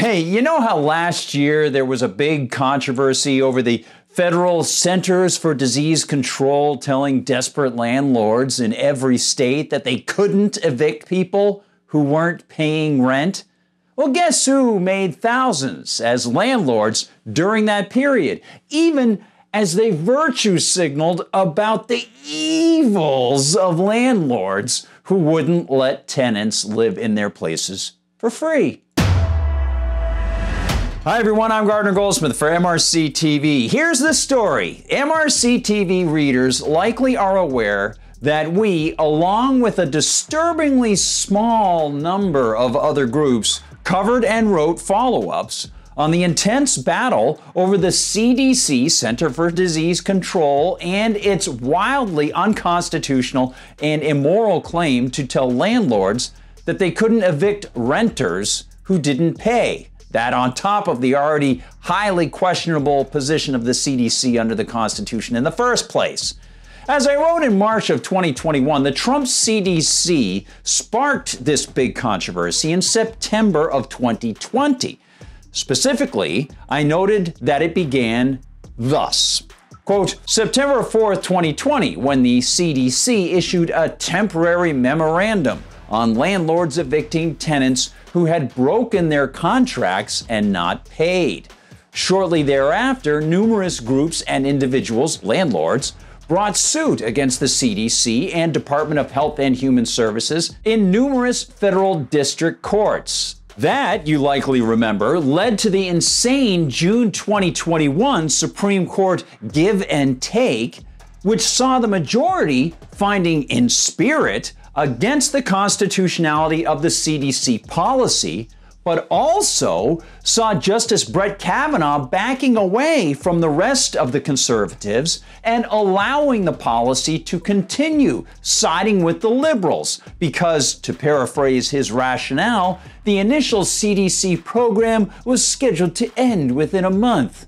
Hey, you know how last year there was a big controversy over the Federal Centers for Disease Control telling desperate landlords in every state that they couldn't evict people who weren't paying rent? Well, guess who made thousands as landlords during that period, even as they virtue signaled about the evils of landlords who wouldn't let tenants live in their places for free. Hi everyone, I'm Gardner Goldsmith for MRCTV. Here's the story. MRCTV readers likely are aware that we, along with a disturbingly small number of other groups, covered and wrote follow-ups on the intense battle over the CDC, Center for Disease Control, and its wildly unconstitutional and immoral claim to tell landlords that they couldn't evict renters who didn't pay. That on top of the already highly questionable position of the CDC under the Constitution in the first place. As I wrote in March of 2021, the Trump CDC sparked this big controversy in September of 2020. Specifically, I noted that it began thus. Quote, September 4th, 2020, when the CDC issued a temporary memorandum on landlords evicting tenants who had broken their contracts and not paid. Shortly thereafter, numerous groups and individuals, landlords, brought suit against the CDC and Department of Health and Human Services in numerous federal district courts. That, you likely remember, led to the insane June 2021 Supreme Court give and take, which saw the majority finding in spirit against the constitutionality of the CDC policy, but also saw Justice Brett Kavanaugh backing away from the rest of the conservatives and allowing the policy to continue, siding with the liberals, because, to paraphrase his rationale, the initial CDC program was scheduled to end within a month.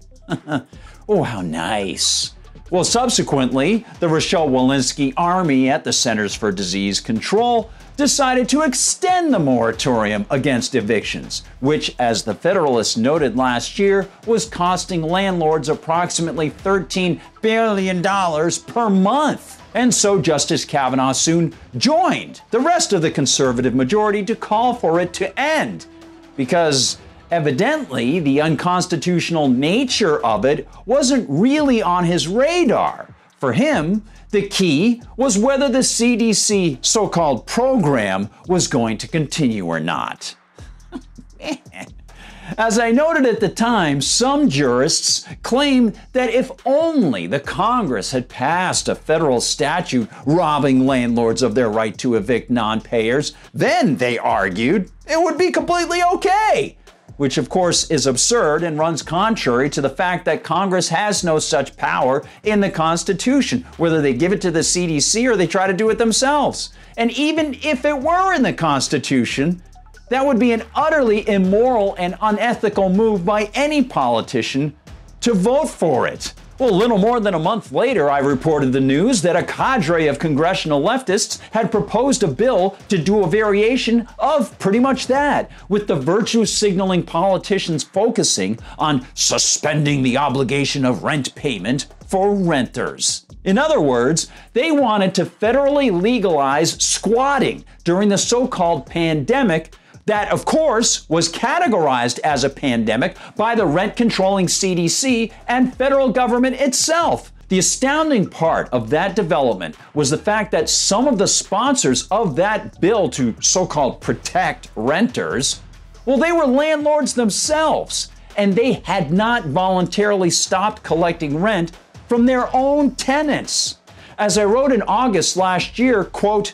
Oh, how nice. Well, subsequently, the Rochelle Walensky Army at the Centers for Disease Control decided to extend the moratorium against evictions, which, as the Federalist noted last year, was costing landlords approximately $13 billion per month. And so Justice Kavanaugh soon joined the rest of the conservative majority to call for it to end, because evidently, the unconstitutional nature of it wasn't really on his radar. For him, the key was whether the CDC so-called program was going to continue or not. As I noted at the time, some jurists claim that if only the Congress had passed a federal statute robbing landlords of their right to evict non-payers, then, they argued, it would be completely okay. Which of course is absurd and runs contrary to the fact that Congress has no such power in the Constitution, whether they give it to the CDC or they try to do it themselves. And even if it were in the Constitution, that would be an utterly immoral and unethical move by any politician to vote for it. Well, a little more than a month later, I reported the news that a cadre of congressional leftists had proposed a bill to do a variation of pretty much that, with the virtue signaling politicians focusing on suspending the obligation of rent payment for renters. In other words, they wanted to federally legalize squatting during the so-called pandemic that, of course, was categorized as a pandemic by the rent-controlling CDC and federal government itself. The astounding part of that development was the fact that some of the sponsors of that bill to so-called protect renters, well, they were landlords themselves, and they had not voluntarily stopped collecting rent from their own tenants. As I wrote in August last year, quote,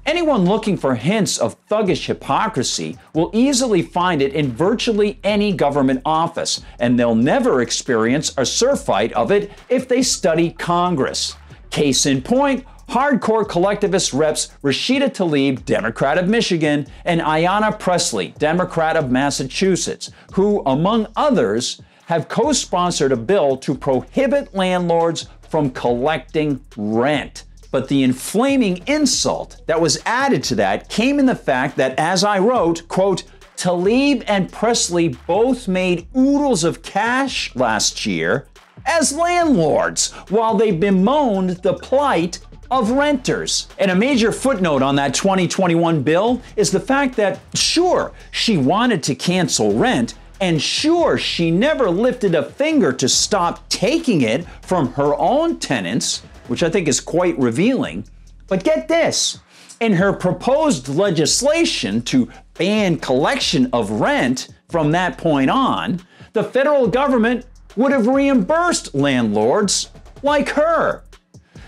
anyone looking for hints of thuggish hypocrisy will easily find it in virtually any government office, and they'll never experience a surfeit of it if they study Congress. Case in point, hardcore collectivist reps Rashida Tlaib, Democrat of Michigan, and Ayanna Pressley, Democrat of Massachusetts, who, among others, have co-sponsored a bill to prohibit landlords from collecting rent. But the inflaming insult that was added to that came in the fact that, as I wrote, quote, Tlaib and Presley both made oodles of cash last year as landlords while they bemoaned the plight of renters. And a major footnote on that 2021 bill is the fact that, sure, she wanted to cancel rent, and sure, she never lifted a finger to stop taking it from her own tenants, which I think is quite revealing. But get this, in her proposed legislation to ban collection of rent from that point on, the federal government would have reimbursed landlords like her.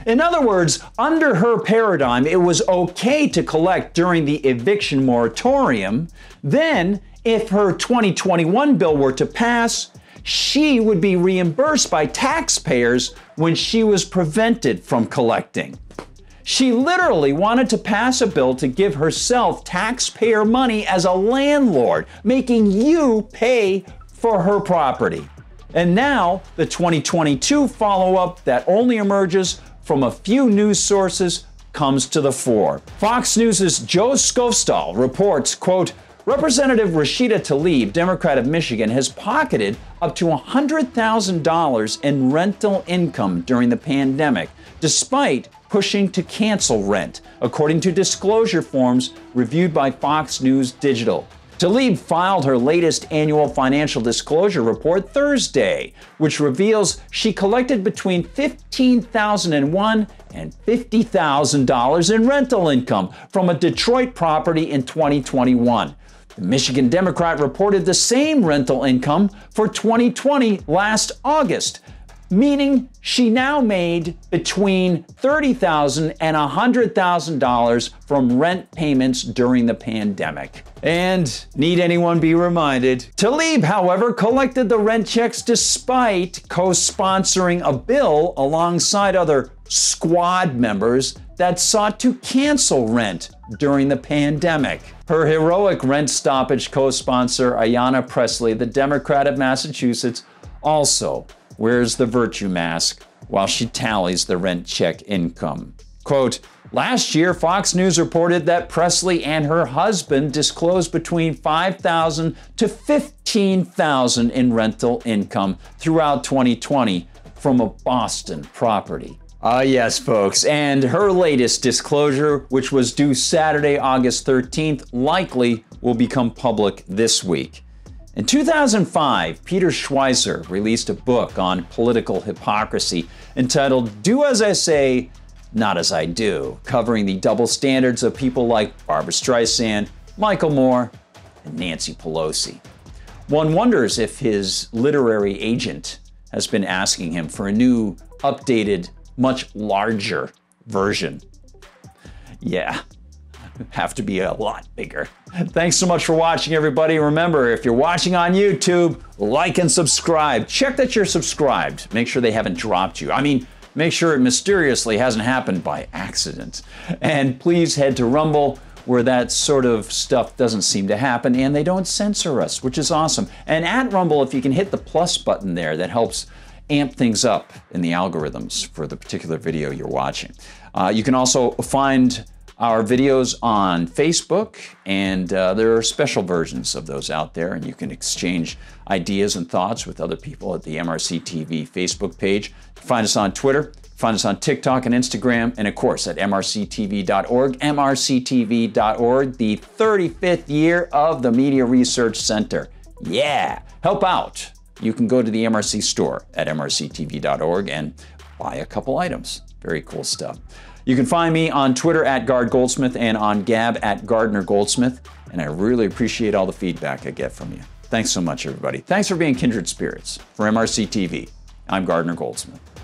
In other words, under her paradigm, it was okay to collect during the eviction moratorium. Then, if her 2021 bill were to pass, she would be reimbursed by taxpayers when she was prevented from collecting. She literally wanted to pass a bill to give herself taxpayer money as a landlord, making you pay for her property. And now, the 2022 follow-up that only emerges from a few news sources comes to the fore. Fox News' Joe Skofstall reports, quote, Representative Rashida Tlaib, Democrat of Michigan, has pocketed up to $100,000 in rental income during the pandemic, despite pushing to cancel rent, according to disclosure forms reviewed by Fox News Digital. Tlaib filed her latest annual financial disclosure report Thursday, which reveals she collected between $15,001 and $50,000 in rental income from a Detroit property in 2021. The Michigan Democrat reported the same rental income for 2020 last August, meaning she now made between $30,000 and $100,000 from rent payments during the pandemic. And need anyone be reminded, Tlaib, however, collected the rent checks despite co-sponsoring a bill alongside other squad members that sought to cancel rent during the pandemic. Her heroic rent stoppage co-sponsor, Ayanna Presley, the Democrat of Massachusetts, also wears the virtue mask while she tallies the rent check income. Quote, last year, Fox News reported that Presley and her husband disclosed between $5,000 to $15,000 in rental income throughout 2020 from a Boston property. Yes, folks, and her latest disclosure, which was due Saturday, August 13th, likely will become public this week. In 2005, Peter Schweizer released a book on political hypocrisy entitled Do As I Say, Not As I Do, covering the double standards of people like Barbra Streisand, Michael Moore, and Nancy Pelosi. One wonders if his literary agent has been asking him for a new, updated, much larger version. Yeah, have to be a lot bigger. Thanks so much for watching, everybody. Remember, if you're watching on YouTube, like and subscribe. Check that you're subscribed. Make sure they haven't dropped you. I mean, make sure it mysteriously hasn't happened by accident. And please head to Rumble, where that sort of stuff doesn't seem to happen, and they don't censor us, which is awesome. And at Rumble, if you can hit the plus button there, that helps amp things up in the algorithms for the particular video you're watching. You can also find our videos on Facebook, and there are special versions of those out there, and you can exchange ideas and thoughts with other people at the MRC TV Facebook page. Find us on Twitter, find us on TikTok and Instagram, and of course at mrctv.org, mrctv.org, the 35th year of the Media Research Center. Yeah, help out. You can go to the MRC Store at mrctv.org and buy a couple items. Very cool stuff. You can find me on Twitter at GardGoldsmith and on Gab at Gardner Goldsmith, and I really appreciate all the feedback I get from you. Thanks so much, everybody. Thanks for being kindred spirits. For MRC TV, I'm Gardner Goldsmith.